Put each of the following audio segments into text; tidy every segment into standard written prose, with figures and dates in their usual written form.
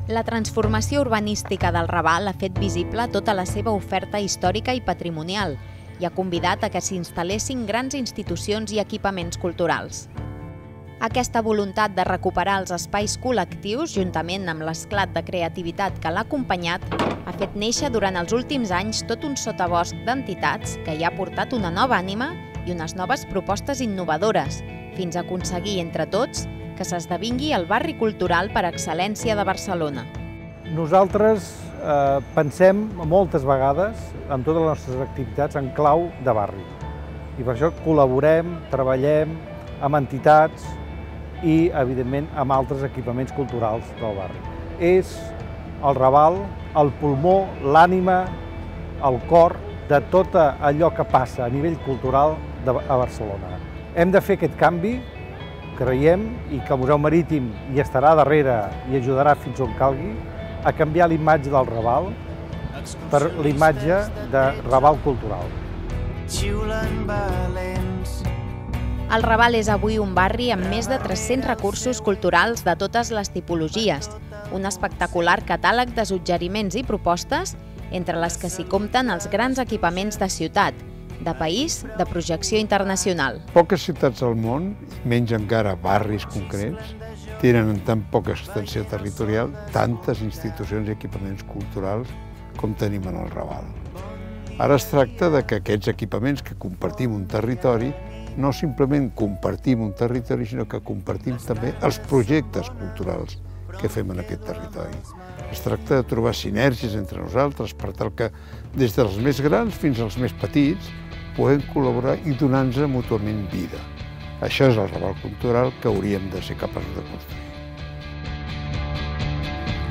La transformació urbanística del Raval ha fet visible tota la seva oferta històrica i patrimonial i ha convidat a que s'instal·lessin grans institucions i equipaments culturals. Aquesta voluntat de recuperar els espais col·lectius, juntament amb l'esclat de creativitat que l'ha acompanyat, ha fet néixer durant els últims anys tot un sotabosc d'entitats que hi ha portat una nova ànima i unes noves propostes innovadores, fins a aconseguir entre tots que s'esdevingui el barri cultural per excel·lència de Barcelona. Nosaltres pensem moltes vegades en totes les nostres activitats en clau de barri. I per això col·laborem, treballem amb entitats i, evidentment, amb altres equipaments culturals del barri. És el Raval, el pulmó, l'ànima, el cor de tot allò que passa a nivell cultural a Barcelona. Hem de fer aquest canvi, creiem, i que el Museu Marítim hi estarà darrere i ajudarà fins on calgui, a canviar l'imatge del Raval per l'imatge de Raval cultural. El Raval és avui un barri amb més de 300 recursos culturals de totes les tipologies, un espectacular catàleg de suggeriments i propostes, entre les que s'hi compten els grans equipaments de ciutat, de país, de projecció internacional. Poques ciutats del món, menys encara barris concrets, tenen en tan poca extensió territorial tantes institucions i equipaments culturals com tenim en el Raval. Ara es tracta de que aquests equipaments que compartim un territori no simplement compartim un territori, sinó que compartim també els projectes culturals que fem en aquest territori. Es tracta de trobar sinergies entre nosaltres per tal que, des dels més grans fins als més petits, puguem col·laborar i donar-nos mútuament vida. Això és el Raval cultural que hauríem de ser capaços de construir.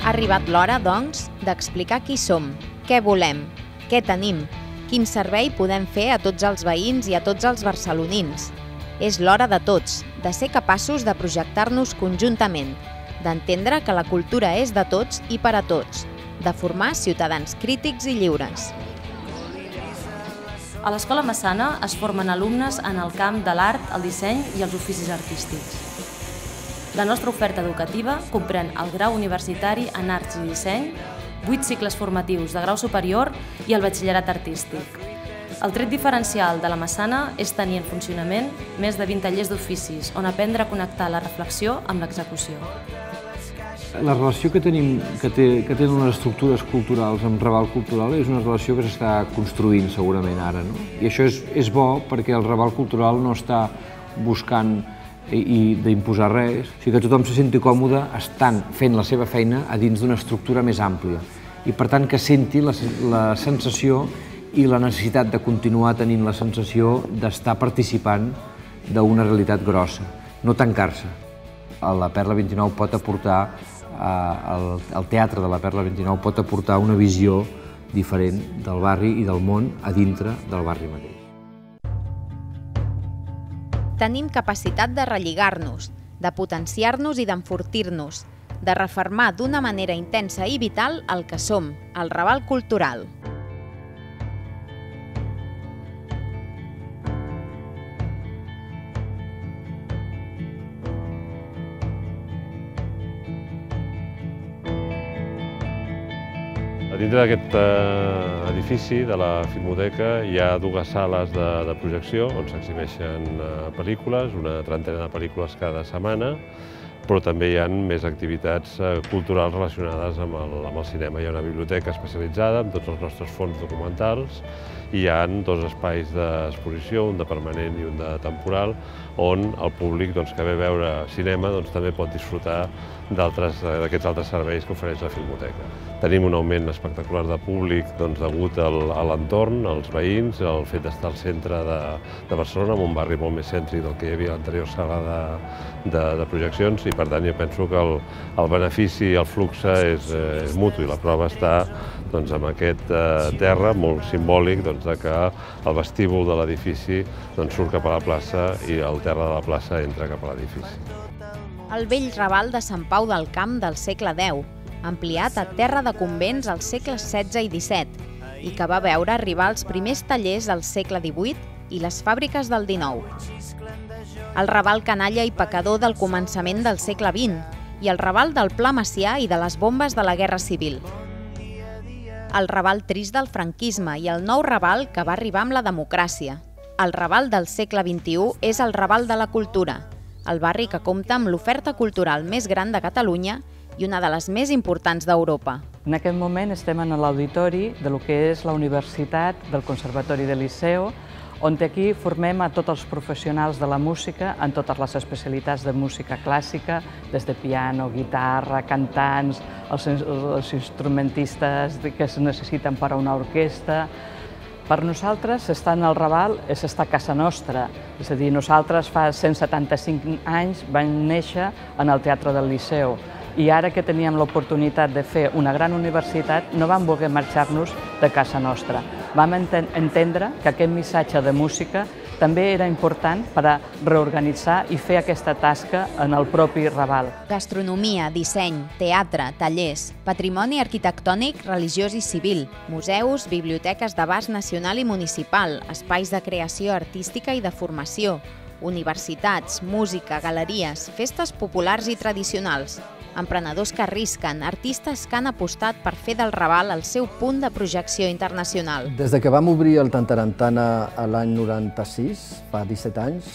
Ha arribat l'hora, doncs, d'explicar qui som, què volem, què tenim, quin servei podem fer a tots els veïns i a tots els barcelonins. És l'hora de tots, de ser capaços de projectar-nos conjuntament, d'entendre que la cultura és de tots i per a tots, de formar ciutadans crítics i lliures. A l'Escola Massana es formen alumnes en el camp de l'art, el disseny i els oficis artístics. La nostra oferta educativa comprèn el grau universitari en arts i disseny, 8 cicles formatius de grau superior i el batxillerat artístic. El tret diferencial de la Massana és tenir en funcionament més de 20 tallers d'oficis on aprendre a connectar la reflexió amb l'execució. La relació que tenen les estructures culturals amb Raval Cultural és una relació que s'està construint segurament ara, no? I això és bo perquè el Raval Cultural no està buscant d'imposar res, o sigui que tothom se senti còmode estant fent la seva feina a dins d'una estructura més àmplia i per tant que senti la sensació i la necessitat de continuar tenint la sensació d'estar participant d'una realitat grossa, no tancar-se. La Perla 29 pot aportar, el teatre de la Perla 29 pot aportar una visió diferent del barri i del món a dintre del barri mateix. Tenim capacitat de relligar-nos, de potenciar-nos i d'enfortir-nos, de refermar d'una manera intensa i vital el que som, el Raval cultural. A dintre d'aquest edifici de la Filmoteca hi ha dues sales de projecció on s'exhibeixen pel·lícules, una trentena de pel·lícules cada setmana, però també hi ha més activitats culturals relacionades amb el cinema. Hi ha una biblioteca especialitzada amb tots els nostres fons documentals i hi ha dos espais d'exposició, un de permanent i un de temporal, on el públic que ve a veure cinema també pot disfrutar d'aquests altres serveis que ofereix la Filmoteca. Tenim un augment espectacular de públic degut a l'entorn, als veïns, al fet d'estar al centre de Barcelona, en un barri molt més cèntric del que hi havia a l'anterior sala de projeccions, i per tant jo penso que el benefici i el flux és mutu, i la prova està amb aquest terra molt simbòlic de que el vestíbul de l'edifici surt cap a la plaça i el terra de la plaça entra cap a l'edifici. El vell Raval de Sant Pau del Camp del segle X, ampliat a terra de convents als segles XVI i XVII, i que va veure arribar els primers tallers al segle XVIII i les fàbriques del XIX. El Raval canalla i pecador del començament del segle XX, i el Raval del Pla Macià i de les bombes de la Guerra Civil. El Raval trist del franquisme i el nou Raval que va arribar amb la democràcia. El Raval del segle XXI és el Raval de la cultura, el barri que compta amb l'oferta cultural més gran de Catalunya i una de les més importants d'Europa. En aquest moment estem en l'auditori de lo que és la Universitat del Conservatori del Liceu, on aquí formem a tots els professionals de la música en totes les especialitats de música clàssica, des de piano, guitarra, cantants, els instrumentistes que es necessiten per a una orquestra. Per nosaltres, estar en el Raval és estar a casa nostra. És a dir, nosaltres fa 175 anys vam néixer en el Teatre del Liceu i ara que teníem l'oportunitat de fer una gran universitat no vam voler marxar-nos de casa nostra. Vam entendre que aquest missatge de música també era important per a reorganitzar i fer aquesta tasca en el propi Raval. Gastronomia, disseny, teatre, tallers, patrimoni arquitectònic, religiós i civil, museus, biblioteques d'abast nacional i municipal, espais de creació artística i de formació, universitats, música, galeries, festes populars i tradicionals, emprenedors que arrisquen, artistes que han apostat per fer del Raval el seu punt de projecció internacional. Des que vam obrir el Tantarantana l'any 96, fa 17 anys,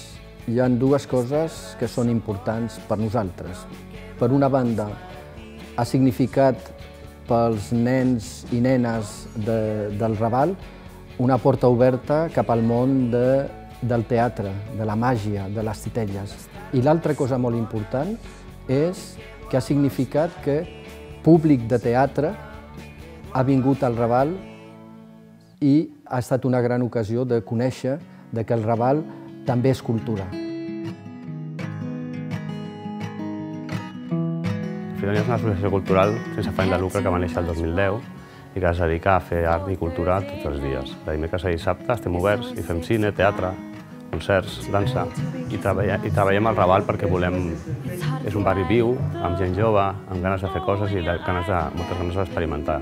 hi ha dues coses que són importants per nosaltres. Per una banda, ha significat pels nens i nenes del Raval una porta oberta cap al món del teatre, de la màgia, de les titelles. I l'altra cosa molt important és que ha significat que públic de teatre ha vingut al Raval i ha estat una gran ocasió de conèixer que el Raval també és cultura. Fidònia és una associació cultural sense afany de lucre que va néixer el 2010 i que es dedica a fer art i cultura tots els dies. De dimecres a dissabte estem oberts i fem cine, teatre, concerts, dansa i treballem al Raval perquè volem... És un barri viu, amb gent jove, amb ganes de fer coses i moltes ganes d'experimentar.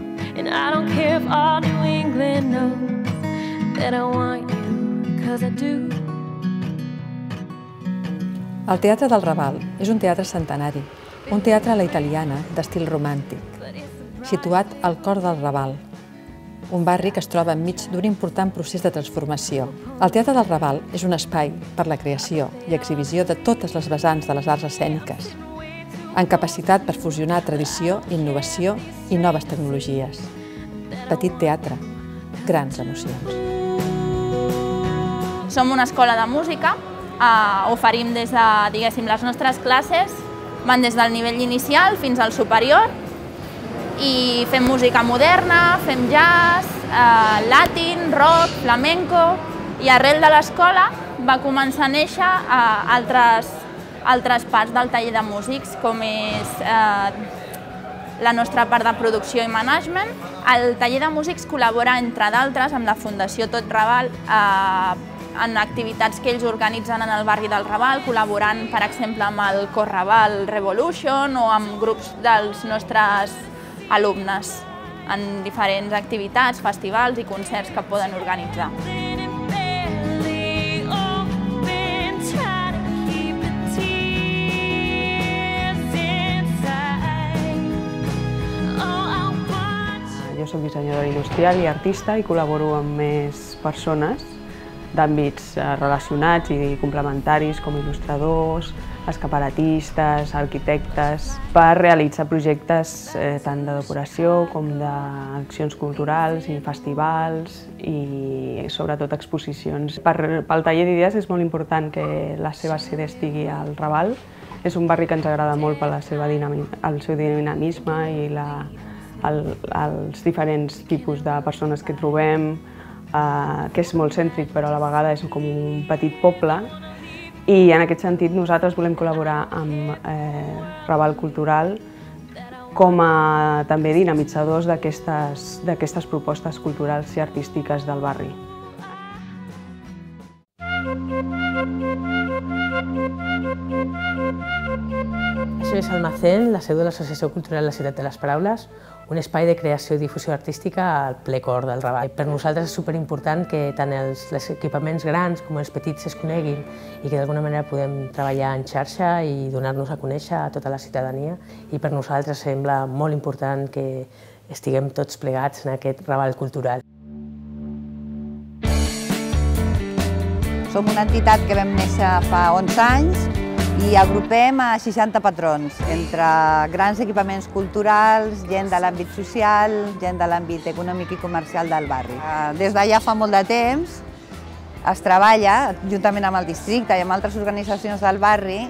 El Teatre del Raval és un teatre centenari, un teatre a la italiana d'estil romàntic, situat al cor del Raval, un barri que es troba enmig d'un important procés de transformació. El Teatre del Raval és un espai per la creació i exhibició de totes les vessants de les arts escèniques, amb capacitat per fusionar tradició, innovació i noves tecnologies. Petit teatre, grans emocions. Som una escola de música, oferim des de, diguéssim, les nostres classes, van des del nivell inicial fins al superior, i fem música moderna, fem jazz, latin, rock, flamenco, i arrel de l'escola va començar a néixer altres parts del taller de músics, com és la nostra part de producció i management. El taller de músics col·labora, entre d'altres, amb la Fundació Tot Raval en activitats que ells organitzen en el barri del Raval, col·laborant, per exemple, amb el Cor Raval Revolution o amb grups dels nostres alumnes en diferents activitats, festivals i concerts que poden organitzar. Jo soc dissenyadora industrial i artista i col·laboro amb més persones d'àmbits relacionats i complementaris com il·lustradors, escaparatistes, arquitectes, per realitzar projectes tant de decoració com d'accions culturals i festivals i sobretot exposicions. Pel taller d'idees és molt important que la seva sede estigui al Raval. És un barri que ens agrada molt pel seu dinamisme i els diferents tipus de persones que trobem, que és molt cèntric però a la vegada és com un petit poble. I en aquest sentit nosaltres volem col·laborar amb Raval Cultural com a també dinamitzadors d'aquestes propostes culturals i artístiques del barri. Això és Almacén, la seu de l'Associació Cultural La Ciutat de les Paraules, un espai de creació i difusió artística al ple cor del Raval. Per nosaltres és superimportant que tant els equipaments grans com els petits es coneguin i que d'alguna manera podem treballar en xarxa i donar-nos a conèixer a tota la ciutadania. I per nosaltres sembla molt important que estiguem tots plegats en aquest Raval cultural. Som una entitat que vam néixer fa 11 anys i agrupem a 60 patrons, entre grans equipaments culturals, gent de l'àmbit social, gent de l'àmbit econòmic i comercial del barri. Des de ja fa molt de temps es treballa, juntament amb el districte i amb altres organitzacions del barri,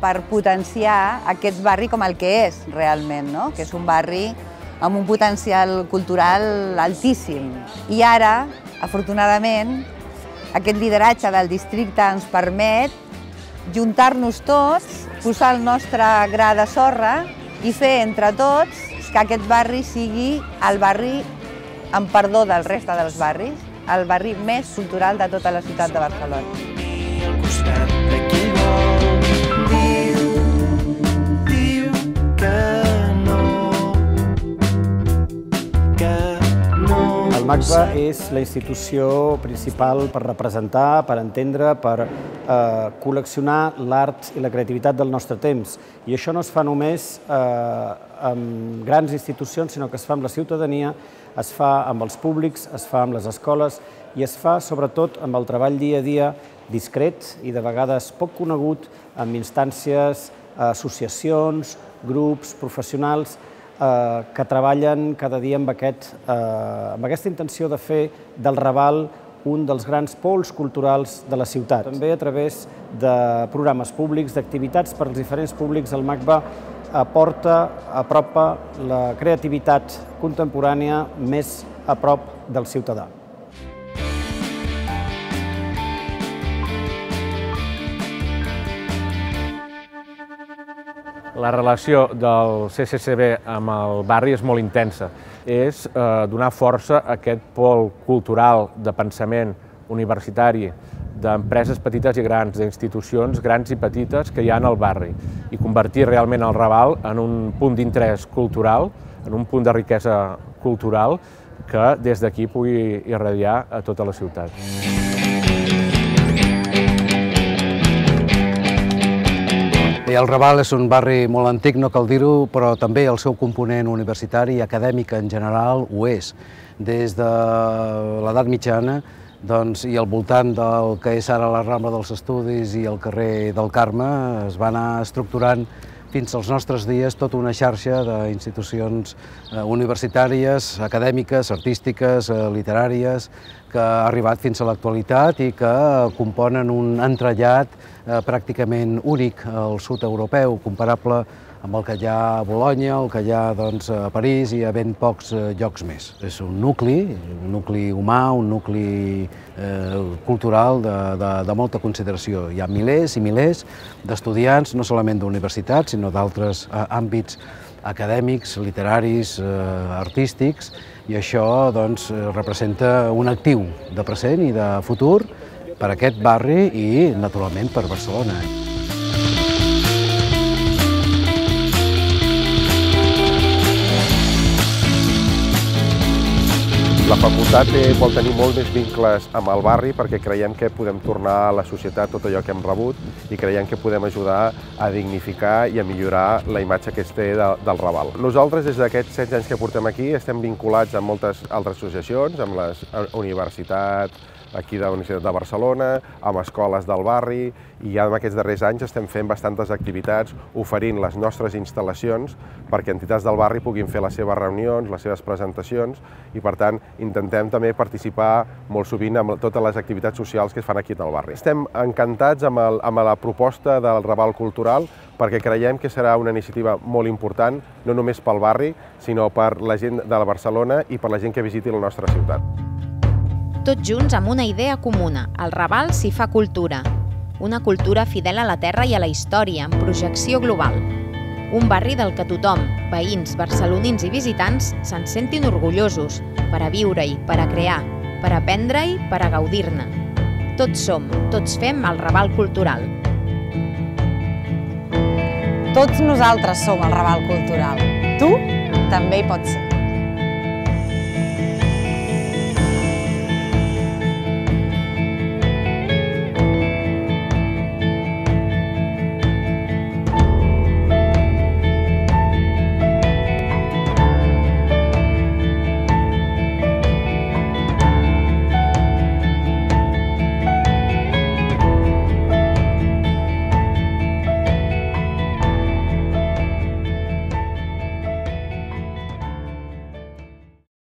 per potenciar aquest barri com el que és realment, que és un barri amb un potencial cultural altíssim. I ara, afortunadament, aquest lideratge del districte ens permet juntar-nos tots, posar el nostre gra de sorra i fer entre tots que aquest barri sigui el barri, amb perdó del reste dels barris, el barri més cultural de tota la ciutat de Barcelona. El MACBA és la institució principal per representar, per entendre, per col·leccionar l'art i la creativitat del nostre temps. I això no es fa només amb grans institucions, sinó que es fa amb la ciutadania, es fa amb els públics, es fa amb les escoles i es fa sobretot amb el treball dia a dia discret i de vegades poc conegut amb instàncies, associacions, grups, professionals que treballen cada dia amb aquesta intenció de fer del Raval un dels grans pols culturals de la ciutat. També a través de programes públics, d'activitats per als diferents públics, el MACBA apropa la creativitat contemporània més a prop del ciutadà. La relació del CCCB amb el barri és molt intensa. És donar força a aquest pol cultural de pensament universitari, d'empreses petites i grans, d'institucions grans i petites que hi ha en el barri i convertir realment el Raval en un punt d'interès cultural, en un punt de riquesa cultural que des d'aquí pugui irradiar a tota la ciutat. El Raval és un barri molt antic, no cal dir-ho, però també el seu component universitari i acadèmic en general ho és. Des de l'edat mitjana i al voltant del que és ara la Rambla dels Estudis i el carrer del Carme es va anar estructurant fins als nostres dies tota una xarxa d'institucions universitàries, acadèmiques, artístiques, literàries, que ha arribat fins a l'actualitat i que componen un entrellat pràcticament únic al sud europeu, comparable amb el que hi ha a Bolonya, el que hi ha a París i a ben pocs llocs més. És un nucli humà, un nucli cultural de molta consideració. Hi ha milers i milers d'estudiants, no solament d'universitats, sinó d'altres àmbits acadèmics, literaris, artístics, i això representa un actiu de present i de futur per a aquest barri i, naturalment, per Barcelona. La facultat vol tenir molt més vincles amb el barri perquè creiem que podem tornar a la societat tot allò que hem rebut i creiem que podem ajudar a dignificar i a millorar la imatge que es té del Raval. Nosaltres, des d'aquests 16 anys que portem aquí, estem vinculats amb moltes altres associacions, amb la universitat aquí de la Universitat de Barcelona, amb escoles del barri, i ja en aquests darrers anys estem fent bastantes activitats oferint les nostres instal·lacions perquè entitats del barri puguin fer les seves reunions, les seves presentacions, i per tant intentem també participar molt sovint amb totes les activitats socials que es fan aquí al barri. Estem encantats amb la proposta del Raval Cultural perquè creiem que serà una iniciativa molt important, no només pel barri, sinó per la gent de Barcelona i per la gent que visiti la nostra ciutat. Tots junts amb una idea comuna, el Raval s'hi fa cultura. Una cultura fidel a la terra i a la història, amb projecció global. Un barri del que tothom, veïns, barcelonins i visitants, se'n sentin orgullosos per a viure-hi, per a crear, per a aprendre-hi, per a gaudir-ne. Tots som, tots fem el Raval Cultural. Tots nosaltres som el Raval Cultural. Tu també hi pots ser.